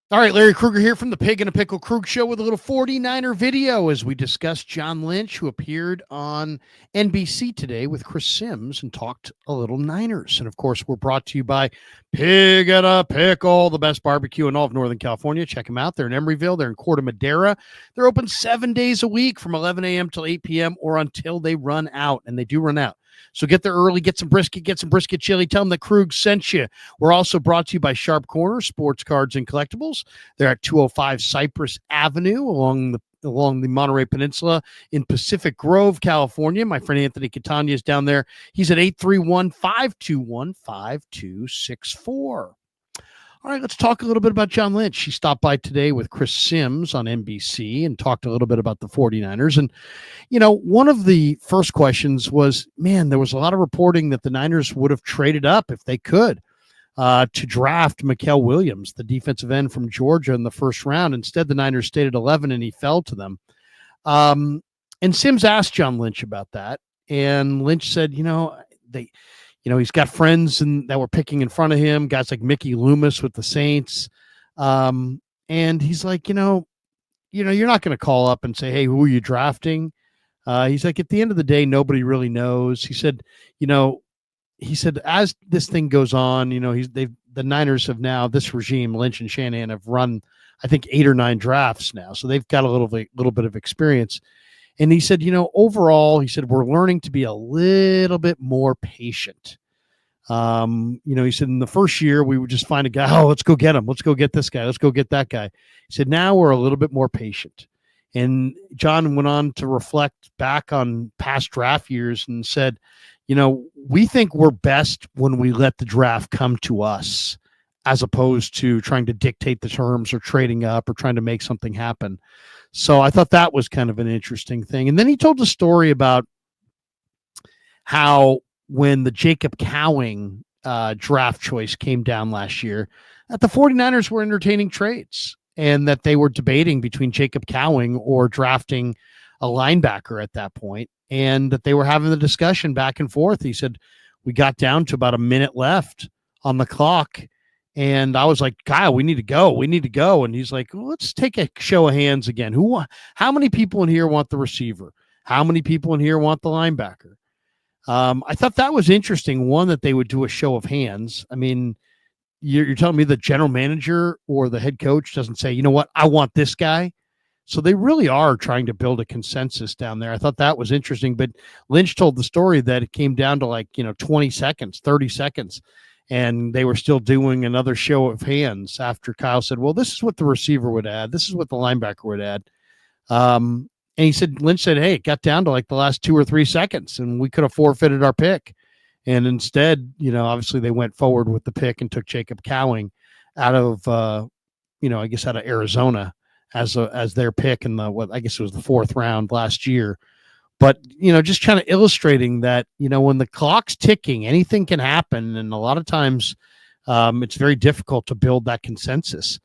All right, Larry Krueger here from the Pig and a Pickle Krug Show with a little 49er video as we discuss John Lynch, who appeared on NBC today with Chris Sims and talked a little Niners. And of course, we're brought to you by Pig and a Pickle, the best barbecue in all of Northern California. Check them out. They're in Emeryville. They're in Corte Madera. They're open 7 days a week from 11 a.m. till 8 p.m. or until they run out. And they do run out. So get there early, get some brisket chili. Tell them that Krug sent you. We're also brought to you by Sharp Corner, Sports Cards and Collectibles. They're at 205 Cypress Avenue along the Monterey Peninsula in Pacific Grove, California. My friend Anthony Catania is down there. He's at 831-521-5264. All right, let's talk a little bit about John Lynch. He stopped by today with Chris Sims on NBC and talked a little bit about the 49ers. And, one of the first questions was, man, there was a lot of reporting that the Niners would have traded up if they could to draft Mykel Williams, the defensive end from Georgia, in the first round. Instead, the Niners stayed at 11 and he fell to them. And Sims asked John Lynch about that. And Lynch said, he's got friends that were picking in front of him, guys like Mickey Loomis with the Saints. And he's like, you're not going to call up and say, hey, who are you drafting? He's like, at the end of the day, nobody really knows. He said, as this thing goes on, the Niners have now, this regime, Lynch and Shanahan, have run, I think, 8 or 9 drafts now. So they've got a little bit of experience. And he said, overall, he said, we're learning to be a little bit more patient. He said in the first year, we would just find a guy. Oh, let's go get him. Let's go get this guy. Let's go get that guy. He said, now we're a little bit more patient. And John went on to reflect back on past draft years and said, we think we're best when we let the draft come to us, as opposed to trying to dictate the terms or trading up or trying to make something happen. So I thought that was kind of an interesting thing. And then he told a story about how when the Jacob Cowing draft choice came down last year, that the 49ers were entertaining trades and that they were debating between Jacob Cowing or drafting a linebacker at that point, and that they were having the discussion back and forth. He said, we got down to about a minute left on the clock. And I was like, Kyle, we need to go. We need to go. And he's like, well, let's take a show of hands again. How many people in here want the receiver? How many people in here want the linebacker? I thought that was interesting. One, that they would do a show of hands. I mean, you're telling me the general manager or the head coach doesn't say, you know what, I want this guy. So they really are trying to build a consensus down there. I thought that was interesting. But Lynch told the story that it came down to 20 seconds, 30 seconds. And they were still doing another show of hands after Kyle said, well, this is what the receiver would add. This is what the linebacker would add. And he said, Lynch said, hey, it got down to the last 2 or 3 seconds and we could have forfeited our pick. And instead, obviously they went forward with the pick and took Jacob Cowing out of, out of Arizona as their pick in I guess it was the 4th round last year. But, just kind of illustrating that, when the clock's ticking, anything can happen. And a lot of times it's very difficult to build that consensus.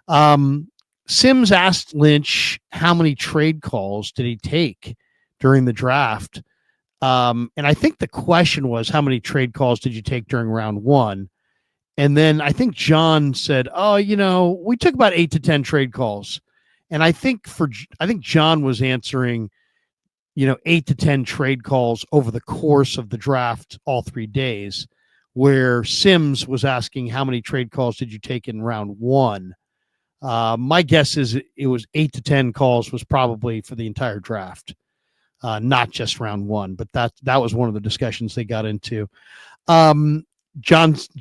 Sims asked Lynch how many trade calls did he take during the draft. And I think the question was, how many trade calls did you take during round 1? And then I think John said, oh, we took about 8 to 10 trade calls. And I think John was answering, 8 to 10 trade calls over the course of the draft, all 3 days, where Sims was asking how many trade calls did you take in round 1. My guess is it was 8 to 10 calls was probably for the entire draft, not just round 1, but that was one of the discussions they got into. John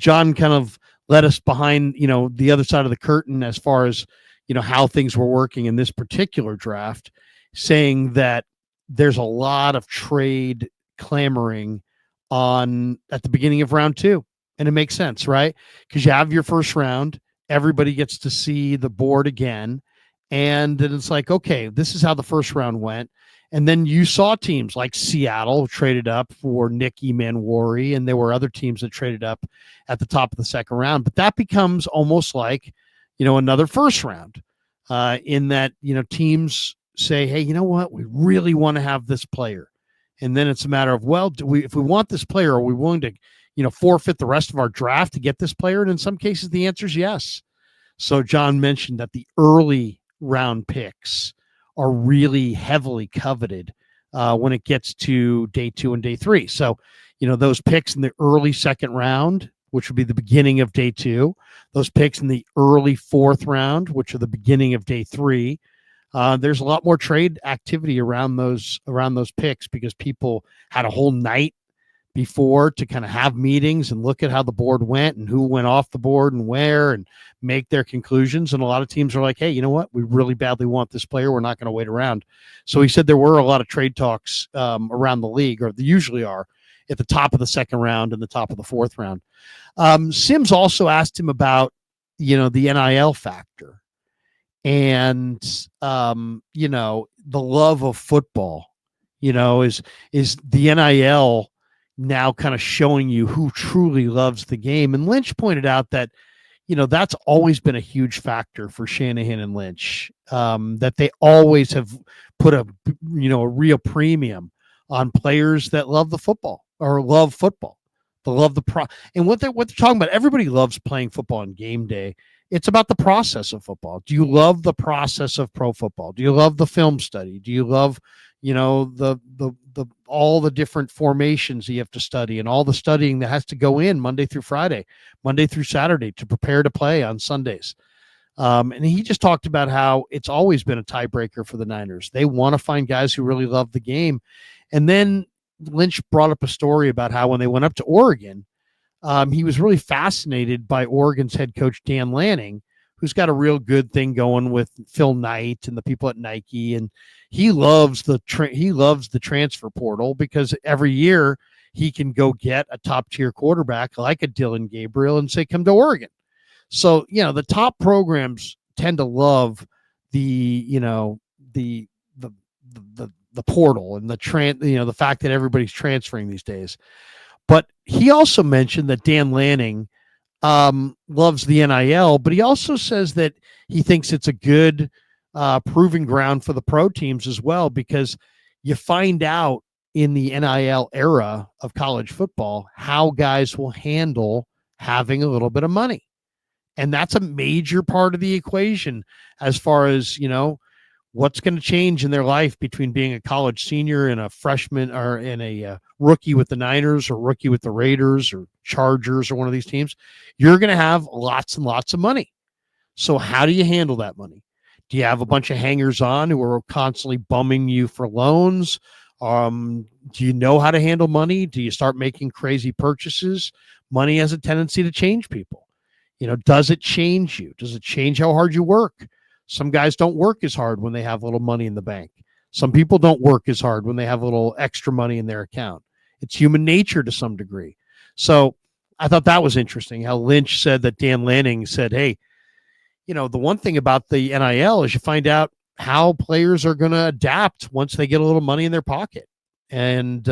kind of led us behind, the other side of the curtain as far as, how things were working in this particular draft, saying that there's a lot of trade clamoring at the beginning of round 2. And it makes sense, right? Because you have your first round, everybody gets to see the board again. And then it's like, okay, this is how the first round went. And then you saw teams like Seattle traded up for Nick Emanwari, and there were other teams that traded up at the top of the second round. But that becomes almost like, another first round in that, teams say, hey, you know what? We really want to have this player. And then it's a matter of, well, if we want this player, are we willing to, forfeit the rest of our draft to get this player? And in some cases, the answer is yes. So John mentioned that the early round picks are really heavily coveted when it gets to day 2 and day 3. So, those picks in the early second round, which would be the beginning of day 2, those picks in the early fourth round, which are the beginning of day 3. There's a lot more trade activity around those picks because people had a whole night before to kind of have meetings and look at how the board went and who went off the board and where and make their conclusions. And a lot of teams are like, hey, you know what? We really badly want this player. We're not going to wait around. So he said there were a lot of trade talks around the league, or there usually are, at the top of the second round and the top of the fourth round. Sims also asked him about, the NIL factor and, the love of football, is the NIL now kind of showing you who truly loves the game. And Lynch pointed out that, that's always been a huge factor for Shanahan and Lynch, that they always have put a real premium on players that love the football or love football. They love and what they're talking about. Everybody loves playing football on game day. It's about the process of football. Do you love the process of pro football? Do you love the film study? Do you love, the all the different formations you have to study and all the studying that has to go in Monday through Friday, Monday through Saturday to prepare to play on Sundays? And he just talked about how it's always been a tiebreaker for the Niners. They want to find guys who really love the game. And then Lynch brought up a story about how when they went up to Oregon, he was really fascinated by Oregon's head coach, Dan Lanning, who's got a real good thing going with Phil Knight and the people at Nike. And he loves the transfer portal because every year he can go get a top tier quarterback like a Dylan Gabriel and say, come to Oregon. So, the top programs tend to love the portal and the fact that everybody's transferring these days. But he also mentioned that Dan Lanning loves the NIL, but he also says that he thinks it's a good proving ground for the pro teams as well, because you find out in the NIL era of college football how guys will handle having a little bit of money. And that's a major part of the equation as far as, what's going to change in their life between being a college senior and a freshman or in a rookie with the Niners or rookie with the Raiders or Chargers or one of these teams. You're going to have lots and lots of money. So how do you handle that money? Do you have a bunch of hangers on who are constantly bumming you for loans? Do you know how to handle money? Do you start making crazy purchases? Money has a tendency to change people. Does it change you? Does it change how hard you work? Some guys don't work as hard when they have a little money in the bank. Some people don't work as hard when they have a little extra money in their account. It's human nature to some degree. So I thought that was interesting how Lynch said that Dan Lanning said, hey, the one thing about the NIL is you find out how players are going to adapt once they get a little money in their pocket. And,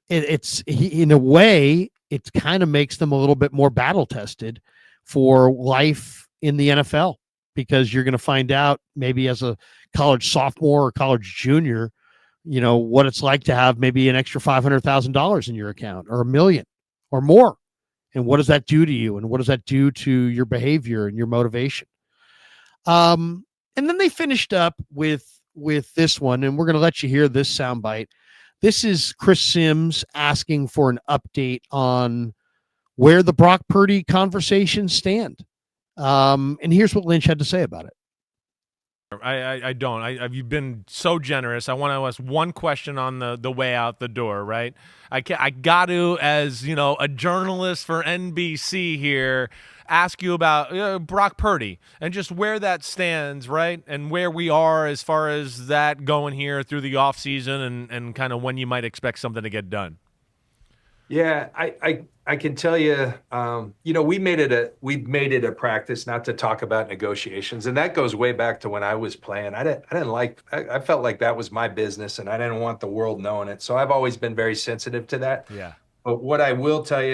it's in a way, it kind of makes them a little bit more battle tested for life in the NFL, because you're going to find out maybe as a college sophomore or college junior, what it's like to have maybe an extra $500,000 in your account or $1 million or more. And what does that do to you? And what does that do to your behavior and your motivation? And then they finished up with this one, and we're going to let you hear this soundbite. This is Chris Sims asking for an update on where the Brock Purdy conversations stand. And here's what Lynch had to say about it. I don't. You've been so generous. I want to ask one question on the way out the door, right? I got to, as a journalist for NBC here, ask you about Brock Purdy and just where that stands, right? And where we are as far as that going here through the offseason and kind of when you might expect something to get done. Yeah, I can tell you, we made it a practice not to talk about negotiations, and that goes way back to when I was playing. I felt like that was my business, and I didn't want the world knowing it. So I've always been very sensitive to that. Yeah. But what I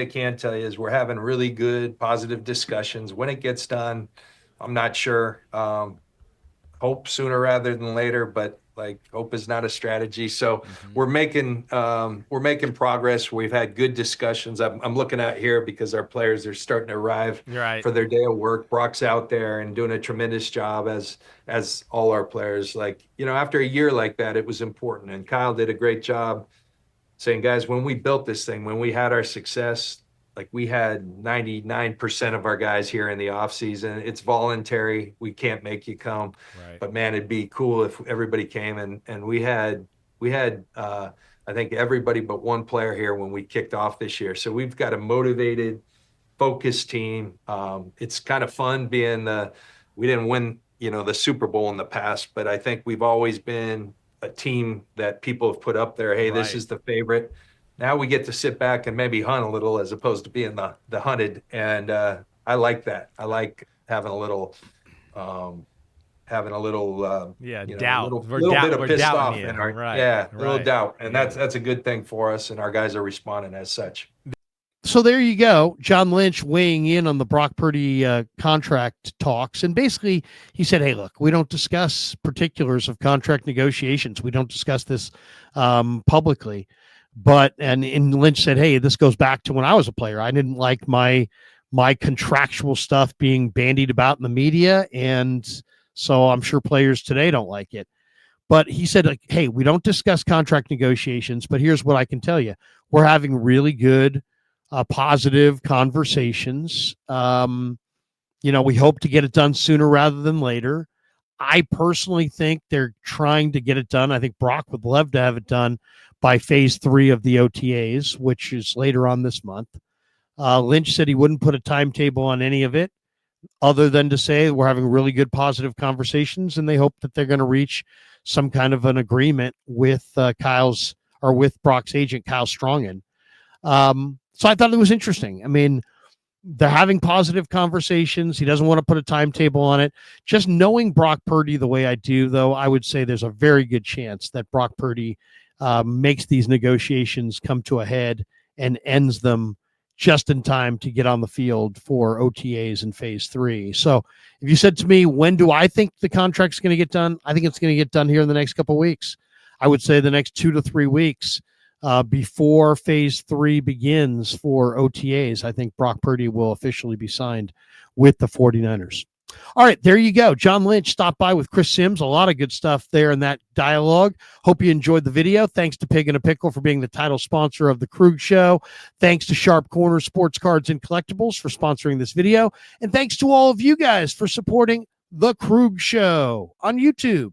can tell you is we're having really good, positive discussions. When it gets done, I'm not sure. Hope sooner rather than later, but Like hope is not a strategy. So we're making progress. We've had good discussions. I'm looking out here because our players are starting to arrive Right. for their day of work. Brock's out there and doing a tremendous job as all our players. Like, after a year like that, it was important. And Kyle did a great job saying, guys, when we built this thing, when we had our success, like we had 99% of our guys here in the off season. It's voluntary. We can't make you come, Right. but man, it'd be cool if everybody came. And we had I think everybody but one player here when we kicked off this year. So we've got a motivated, focused team. It's kind of fun being we didn't win, the Super Bowl in the past, but I think we've always been a team that people have put up there. Hey, this Right. is the favorite. Now we get to sit back and maybe hunt a little as opposed to being the hunted. And I like that. I like having a little, Yeah, little doubt. bit of We're pissed doubting off you. in our, Right. a little Right. doubt. And Yeah. that's a good thing for us. And our guys are responding as such. So there you go. John Lynch weighing in on the Brock Purdy contract talks. And basically he said, hey, look, we don't discuss particulars of contract negotiations. We don't discuss this publicly. And Lynch said, hey, this goes back to when I was a player. I didn't like my contractual stuff being bandied about in the media. And so I'm sure players today don't like it. But he said, like, hey, we don't discuss contract negotiations, but here's what I can tell you. We're having really good positive conversations. We hope to get it done sooner rather than later. I personally think they're trying to get it done. I think Brock would love to have it done by phase 3 of the OTAs, which is later on this month. Lynch said he wouldn't put a timetable on any of it other than to say we're having really good positive conversations, and they hope that they're going to reach some kind of an agreement with with Brock's agent, Kyle Strongen. So I thought it was interesting. I mean, they're having positive conversations. He doesn't want to put a timetable on it. Just knowing Brock Purdy the way I do, though, I would say there's a very good chance that Brock Purdy makes these negotiations come to a head and ends them just in time to get on the field for OTAs in phase 3. So if you said to me, when do I think the contract's going to get done? I think it's going to get done here in the next couple of weeks. I would say the next 2 to 3 weeks. Before phase 3 begins for OTAs, I think Brock Purdy will officially be signed with the 49ers. All right, there you go. John Lynch stopped by with Chris Sims. A lot of good stuff there in that dialogue. Hope you enjoyed the video. Thanks to Pig and a Pickle for being the title sponsor of the Krueger Show. Thanks to Sharp Corner Sports Cards and Collectibles for sponsoring this video. And thanks to all of you guys for supporting the Krueger Show on YouTube.